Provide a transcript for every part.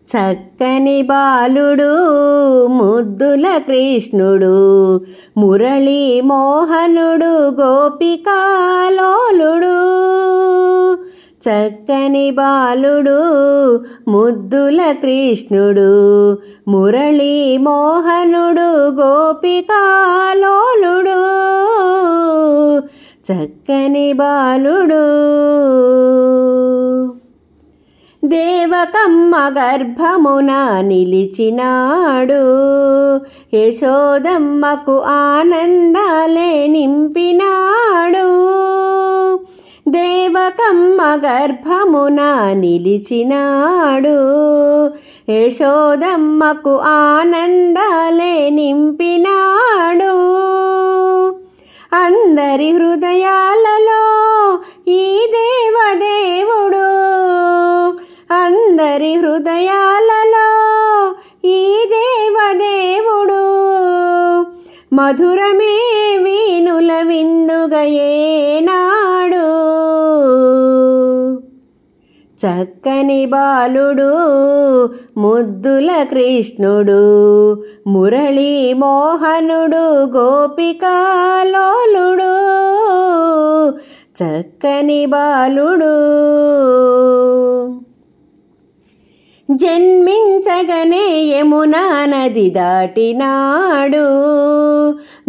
చక్కని బాలుడు ముద్దుల కృష్ణుడు మురళీ మోహనుడు గోపికాలోలుడు. చక్కని బాలుడు ముద్దుల కృష్ణుడు మురళీ మోహనుడు గోపికాలోలుడు. చక్కని బాలుడు దేవకమ్మ గర్భమున నిలిచినాడు, యశోదమ్మకు ఆనందాలే నింపినాడు. దేవకమ్మ గర్భమున నిలిచినాడు, యశోదమ్మకు ఆనందాలే నింపినాడు. అందరి హృదయాలలో ఈ దేవదేవుడు, అందరి హృదయాలలో ఈ దేవదేవుడు. మధురమే వీణుల విందుగయేనాడు. చక్కని బాలుడు ముద్దుల కృష్ణుడు మురళీ మోహనుడు గోపికాలోలుడు. చక్కని బాలుడు జన్మించగనే యమునా నది దాటినాడు,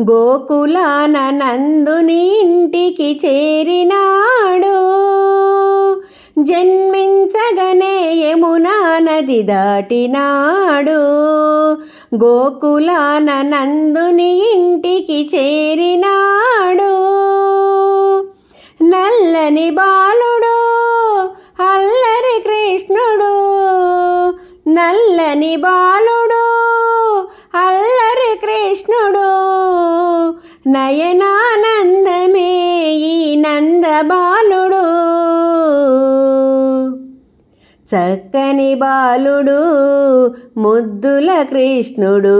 గోకులాన నందుని ఇంటికి చేరినాడు. జన్మించగనే యమునా నది దాటినాడు, గోకులాన నందుని ఇంటికి చేరినాడు. నల్లని బాలుడు అల్లరి కృష్ణుడు, నల్లని బాలుడు అల్లరి కృష్ణుడు. నయనానందమే ఈ నంద బాలుడు. చక్కని బాలుడు ముద్దుల కృష్ణుడు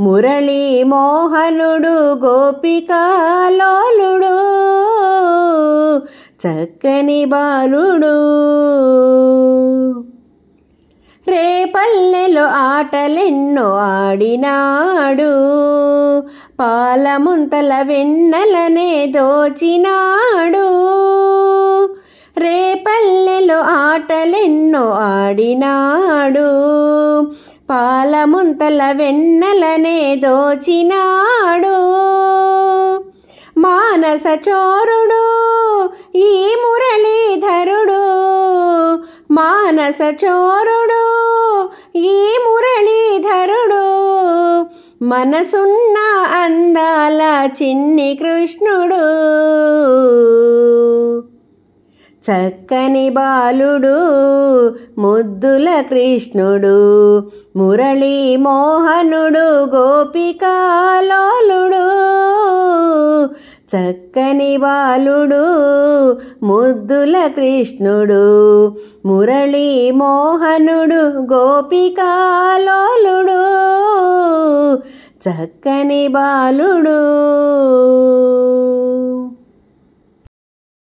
మురళీ మోహనుడు గోపికాలోలుడు. చక్కని బాలుడు రేపల్లెలో ఆటలెన్నో ఆడినాడు, పాలముంతల వెన్నెలనే దోచినాడు. రేపల్లెలో ఆటలెన్నో ఆడినాడు, పాలముంతల వెన్నెలనే దోచినాడు. మానస చోరుడు ఈ మురళీధరుడు, మానస చోరుడు ఈ మురళీధరుడు. మనసున్న అందాల చిన్ని కృష్ణుడు. చక్కని బాలుడు ముద్దుల కృష్ణుడు మురళీ మోహనుడు గోపికాలోలుడు. చక్కని బాలుడు ముద్దుల కృష్ణుడు మురళీ మోహనుడు గోపికాలోలుడు. చక్కని బాలుడు.